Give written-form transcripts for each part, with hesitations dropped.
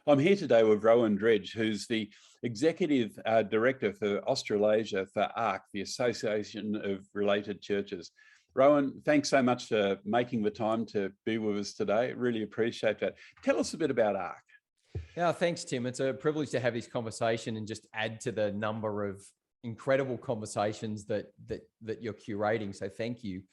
I'm here today with Rohan Dredge, who's the Executive Director for Australasia for ARC, the Association of Related Churches. Rohan, thanks so much for making the time to be with us today. Really appreciate that. Tell us a bit about ARC. Yeah, thanks, Tim. It's a privilege to have this conversation and just add to the number of incredible conversations that you're curating. So thank you.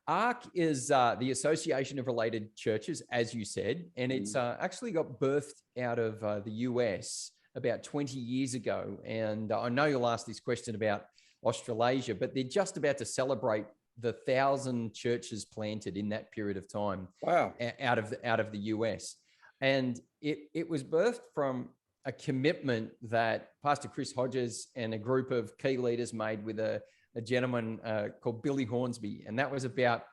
ARC is the Association of Related Churches, as you said, and it's actually got birthed out of the US about 20 years ago. And I know you'll ask this question about Australasia, but they're just about to celebrate the 1,000 churches planted in that period of time. Wow. Out of the US. And it was birthed from a commitment that Pastor Chris Hodges and a group of key leaders made with a gentleman called Billy Hornsby. And that was about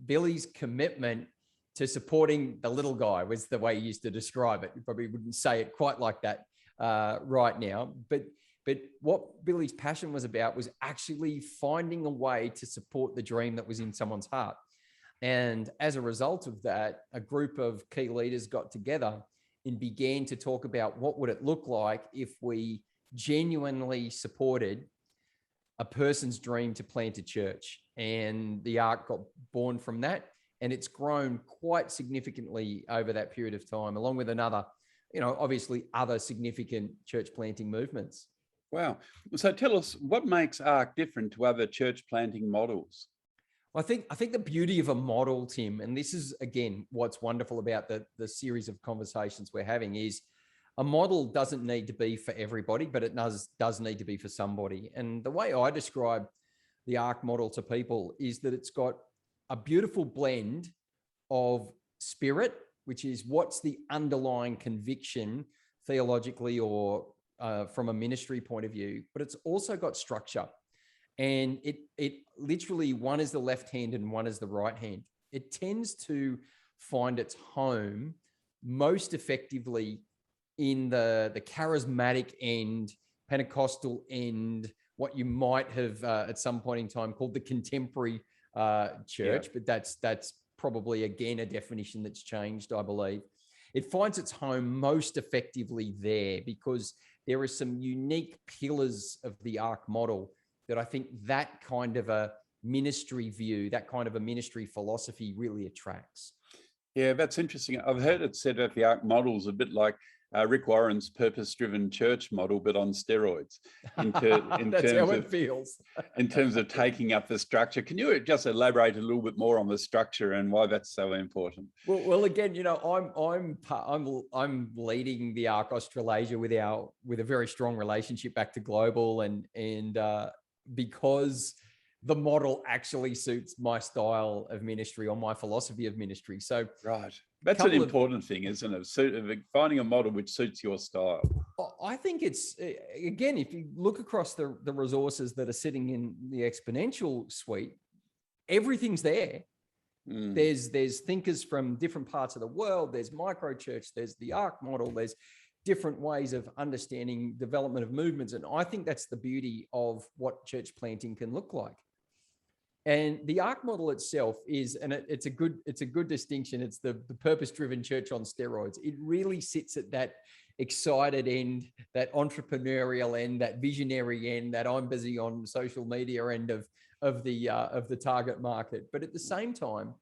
Billy's commitment to supporting the little guy, was the way he used to describe it. You probably wouldn't say it quite like that right now. But what Billy's passion was about was actually finding a way to support the dream that was in someone's heart. And as a result of that, a group of key leaders got together and began to talk about what would it look like if we genuinely supported a person's dream to plant a church. And the ARC got born from that. And it's grown quite significantly over that period of time, along with another, obviously other significant church planting movements. Wow. So tell us, what makes ARC different to other church planting models? Well, I think the beauty of a model, Tim, and this is, again, what's wonderful about the series of conversations we're having, is a model doesn't need to be for everybody, but it does need to be for somebody. And the way I describe the ARC model to people is that it's got a beautiful blend of spirit, which is what's the underlying conviction theologically or from a ministry point of view, but it's also got structure. And it literally, one is the left hand and one is the right hand. It tends to find its home most effectively in the charismatic end, Pentecostal end, what you might have at some point in time called the contemporary church, but that's probably, again, a definition that's changed, I believe. It finds its home most effectively there because there are some unique pillars of the ARC model that I think that kind of a ministry view, that kind of a ministry philosophy really attracts. Yeah, that's interesting. I've heard it said that the ARC model is a bit like Rick Warren's purpose-driven church model, but on steroids. That's how it feels. In terms of taking up the structure. Can you just elaborate a little bit more on the structure and why that's so important? Well, again, I'm leading the ARC Australasia with a very strong relationship back to global, and because the model actually suits my style of ministry or my philosophy of ministry. So right. That's an important thing, isn't it? Finding a model which suits your style. I think it's, again, if you look across the resources that are sitting in the exponential suite, everything's there. There's thinkers from different parts of the world. There's microchurch, there's the ARC model, there's different ways of understanding development of movements. And I think that's the beauty of what church planting can look like. And the ARC model itself is, and it's a good distinction. It's the purpose-driven church on steroids. It really sits at that excited end, that entrepreneurial end, that visionary end, that I'm busy on social media end of the target market. But at the same time,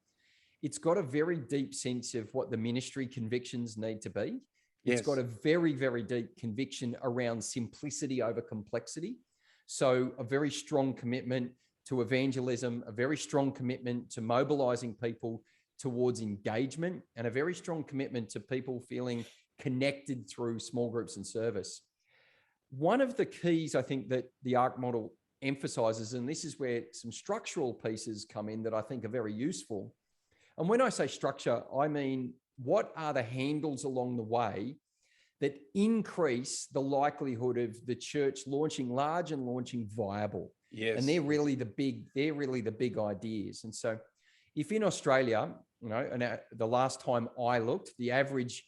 it's got a very deep sense of what the ministry convictions need to be. It's got a very, very deep conviction around simplicity over complexity. So a very strong commitment to evangelism, a very strong commitment to mobilizing people towards engagement, and a very strong commitment to people feeling connected through small groups and service. One of the keys I think that the ARC model emphasizes, and this is where some structural pieces come in that I think are very useful. And when I say structure, I mean, what are the handles along the way that increase the likelihood of the church launching large and launching viable? Yes. And they're really the big ideas. And so if in Australia, and the last time I looked, the average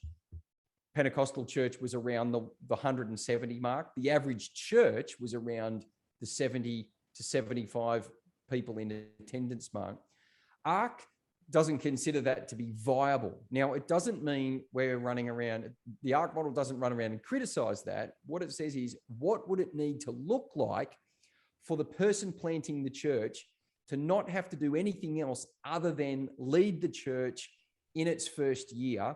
Pentecostal church was around the 170 mark. The average church was around the 70 to 75 people in attendance mark. ARC doesn't consider that to be viable. Now, it doesn't mean we're running around, the ARC model doesn't run around and criticize that. What it says is, what would it need to look like for the person planting the church to not have to do anything else other than lead the church in its first year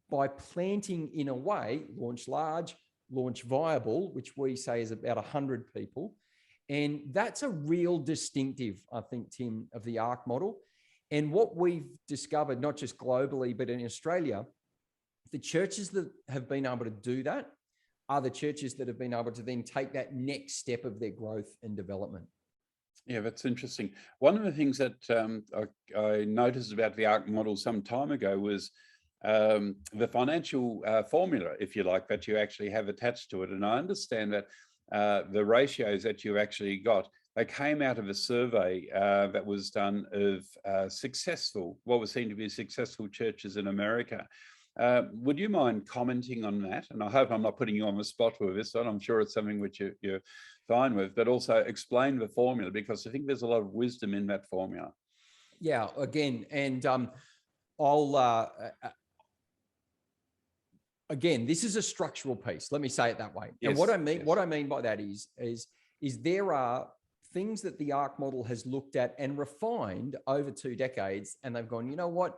by planting in a way, launch large, launch viable, which we say is about 100 people. And that's a real distinctive, I think, Tim, of the ARC model. And what we've discovered, not just globally, but in Australia, the churches that have been able to do that are the churches that have been able to then take that next step of their growth and development. Yeah, that's interesting. One of the things that I noticed about the ARC model some time ago was the financial formula, if you like, that you actually have attached to it. And I understand that the ratios that you actually got, they came out of a survey that was done of what was seen to be successful churches in America. Would you mind commenting on that? And I hope I'm not putting you on the spot with this one. I'm sure it's something which you're fine with, but also explain the formula, because I think there's a lot of wisdom in that formula. Yeah, again, and again, this is a structural piece. Let me say it that way. Yes, and what I mean by that is there are things that the ARC model has looked at and refined over 2 decades, and they've gone, you know what?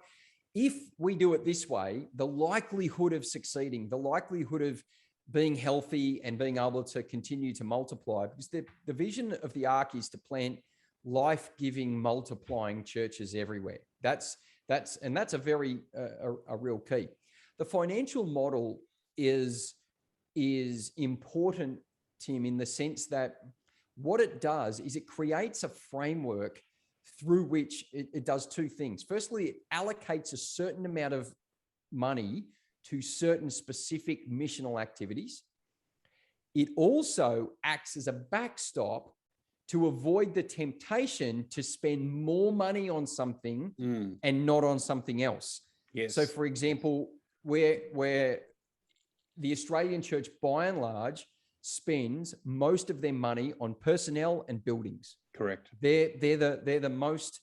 If we do it this way, the likelihood of succeeding, the likelihood of being healthy and being able to continue to multiply, because the vision of the ARC is to plant life-giving, multiplying churches everywhere. That's a very a real key. The financial model is important, Tim, in the sense that what it does is it creates a framework through which it does 2 things. Firstly, it allocates a certain amount of money to certain specific missional activities. It also acts as a backstop to avoid the temptation to spend more money on something and not on something else. Yes. So, for example, where the Australian church, by and large, spends most of their money on personnel and buildings. Correct. They're the most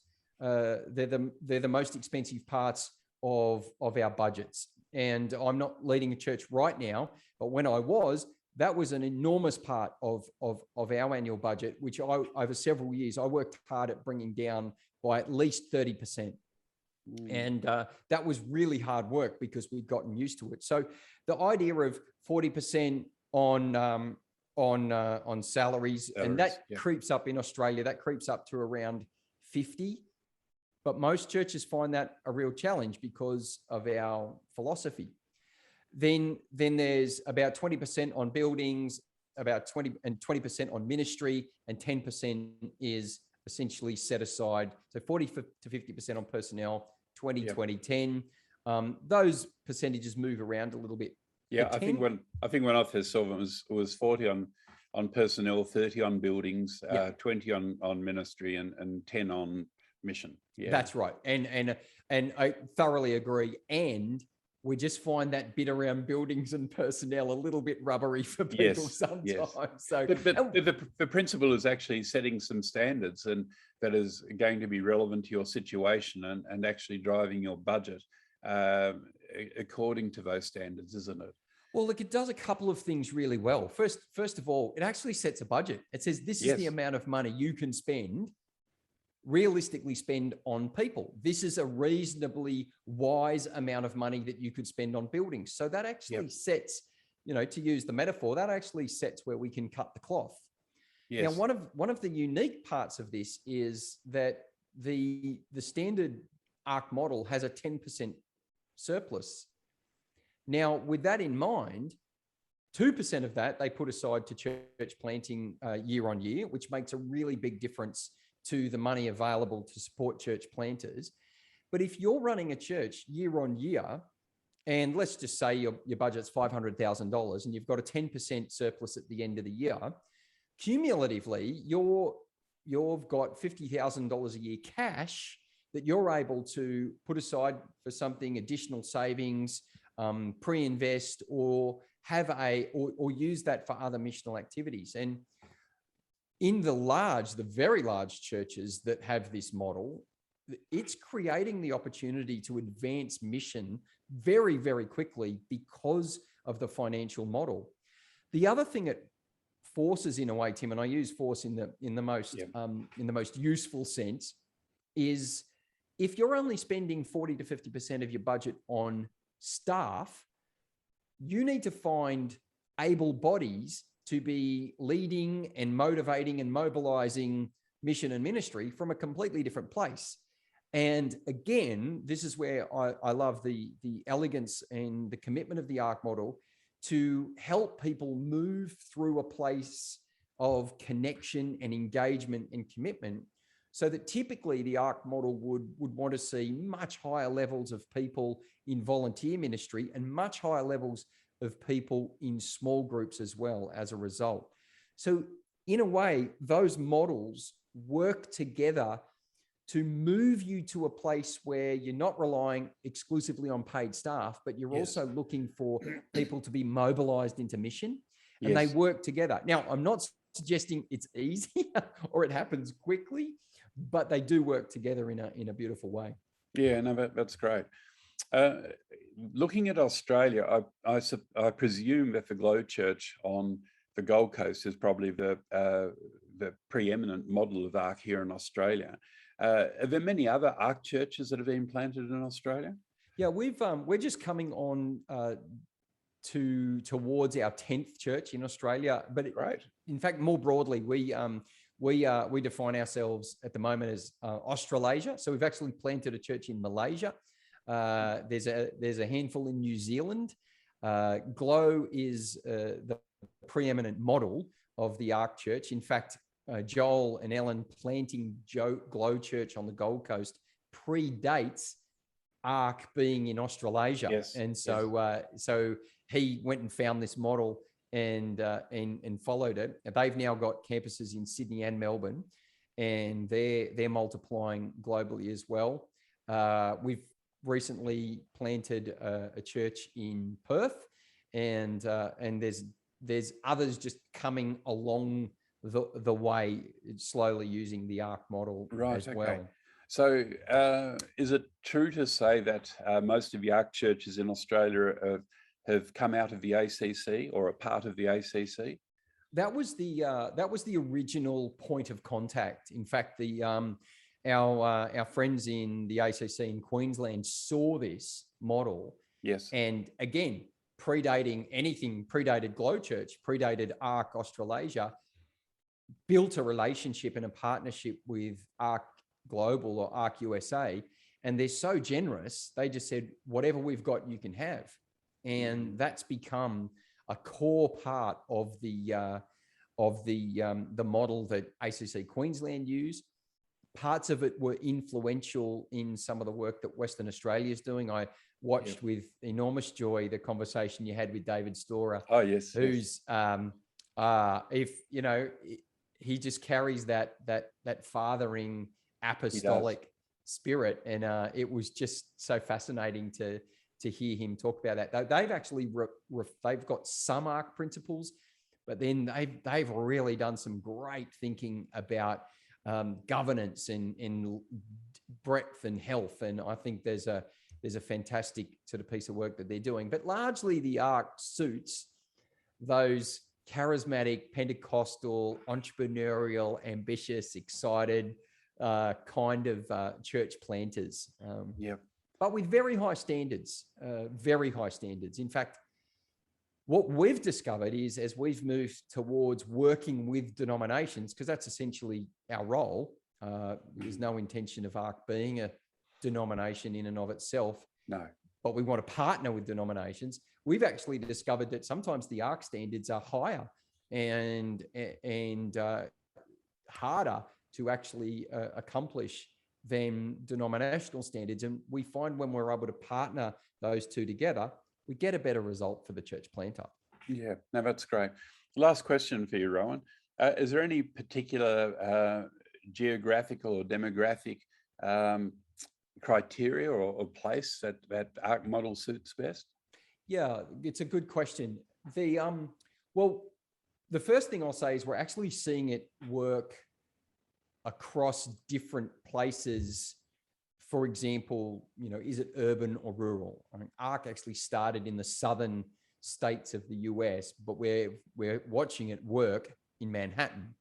expensive parts of our budgets. And I'm not leading a church right now, but when I was, that was an enormous part of our annual budget, which over several years, I worked hard at bringing down by at least 30%. And that was really hard work because we'd gotten used to it. So the idea of 40% on salaries, and that creeps up in Australia, that creeps up to around 50. But most churches find that a real challenge because of our philosophy. Then there's about 20% on buildings, about 20% on ministry, and 10% is essentially set aside. So 40 to 50% on personnel, 20, 10. Those percentages move around a little bit. Yeah, I think when I first saw them, it was 40 on personnel, 30 on buildings, 20 on ministry, and 10 on mission. Yeah, that's right. And I thoroughly agree. And we just find that bit around buildings and personnel a little bit rubbery for people sometimes. Yes. So, but the principle is actually setting some standards, and that is going to be relevant to your situation and actually driving your budget according to those standards, isn't it? Well, look, it does a couple of things really well. First of all, it actually sets a budget. It says this is the amount of money you can realistically spend on people. This is a reasonably wise amount of money that you could spend on buildings. So that actually sets, to use the metaphor, that actually sets where we can cut the cloth. Yes. Now, one of the unique parts of this is that the standard ARC model has a 10% surplus. Now, with that in mind, 2% of that they put aside to church planting year on year, which makes a really big difference to the money available to support church planters. But if you're running a church year on year, and let's just say your budget's $500,000 and you've got a 10% surplus at the end of the year, cumulatively, you've got $50,000 a year cash that you're able to put aside for something, additional savings, pre-invest, or or use that for other missional activities. And in the very large churches that have this model, it's creating the opportunity to advance mission very, very quickly because of the financial model. The other thing it forces in a way, Tim, and I use force in the most useful sense, is if you're only spending 40 to 50% of your budget on staff, you need to find able bodies to be leading and motivating and mobilizing mission and ministry from a completely different place. And again, this is where I love the elegance and the commitment of the ARC model to help people move through a place of connection and engagement and commitment, so that typically the ARC model would want to see much higher levels of people in volunteer ministry and much higher levels of people in small groups as well as a result. So in a way, those models work together to move you to a place where you're not relying exclusively on paid staff, but you're also looking for people to be mobilized into mission, and they work together. Now, I'm not suggesting it's easy or it happens quickly, but they do work together in a beautiful way. Yeah, no, that's great. Looking at Australia, I presume that the Glow Church on the Gold Coast is probably the preeminent model of ARC here in Australia. Are there many other ARC churches that have been planted in Australia? Yeah, we're just coming on towards our 10th church in Australia. But in fact, more broadly, we define ourselves at the moment as Australasia. So we've actually planted a church in Malaysia. There's a handful in New Zealand. Glow is the preeminent model of the ARC Church. In fact, Joel and Ellen planting Glow Church on the Gold Coast predates ARC being in Australasia. Yes. And so so he went and found this model and followed it. They've now got campuses in Sydney and Melbourne, and they're multiplying globally as well. We've recently planted a church in Perth, and there's others just coming along the way, slowly using the ARC model as well. So is it true to say that most of the ARC churches in Australia have come out of the ACC or a part of the ACC? That was the original point of contact. In fact, our friends in the ACC in Queensland saw this model. Yes. And again, predated Glow Church, predated ARC Australasia, built a relationship and a partnership with ARC Global or ARC USA. And they're so generous, they just said, whatever we've got, you can have. And that's become a core part of the model that ACC Queensland used. Parts of it were influential in some of the work that Western Australia is doing. I watched with enormous joy the conversation you had with David Storer. Oh, yes. Who's he just carries that fathering apostolic spirit, and it was just so fascinating to hear him talk about that. They've actually they've got some ARC principles, but then they've really done some great thinking about governance and breadth and health. And I think there's a fantastic sort of piece of work that they're doing. But largely the ARC suits those charismatic, Pentecostal, entrepreneurial, ambitious, excited kind of church planters. But with very high standards, very high standards. In fact, what we've discovered is, as we've moved towards working with denominations, because that's essentially our role, there's no intention of ARC being a denomination in and of itself. No. But we want to partner with denominations. We've actually discovered that sometimes the ARC standards are higher and harder to actually accomplish than denominational standards. And we find when we're able to partner those two together, we get a better result for the church planter. Yeah, no, that's great. Last question for you, Rohan. Is there any particular geographical or demographic criteria or place that ARC model suits best? Yeah, it's a good question. The first thing I'll say is we're actually seeing it work across different places for example, is it urban or rural? I mean, ARC actually started in the southern states of the US, but we're watching it work in Manhattan,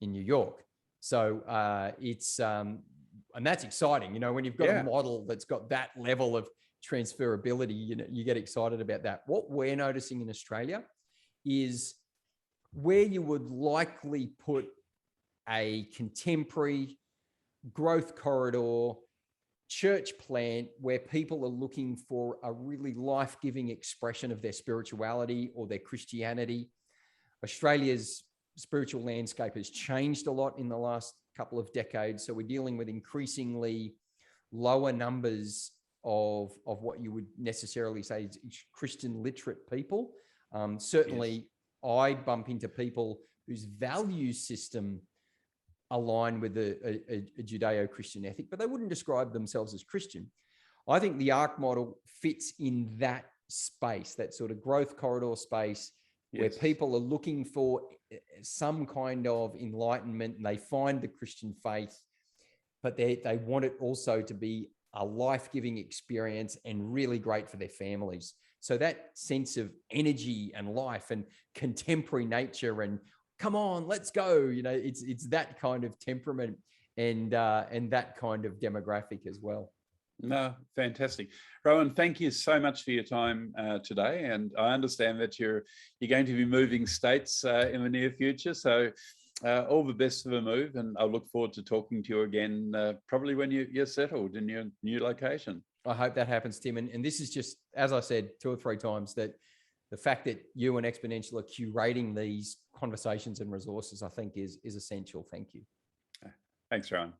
in New York. So it's and that's exciting. When you've got a model that's got that level of transferability, you get excited about that. What we're noticing in Australia is where you would likely put a contemporary growth corridor church plant where people are looking for a really life-giving expression of their spirituality or their Christianity. Australia's spiritual landscape has changed a lot in the last couple of decades. So we're dealing with increasingly lower numbers of what you would necessarily say is Christian literate people. Certainly, I bump into people whose value system align with a Judeo-Christian ethic, but they wouldn't describe themselves as Christian. I think the ARC model fits in that space, that sort of growth corridor space, where people are looking for some kind of enlightenment and they find the Christian faith, but they want it also to be a life-giving experience and really great for their families. So that sense of energy and life and contemporary nature and come on, let's go. It's that kind of temperament and that kind of demographic as well. No, fantastic. Rohan, thank you so much for your time today. And I understand that you're going to be moving states in the near future. So all the best for the move. And I look forward to talking to you again, probably when you're settled in your new location. I hope that happens, Tim. And this is just, as I said 2 or 3 times, that the fact that you and Exponential are curating these conversations and resources, I think is essential. Thank you. Thanks, Rohan.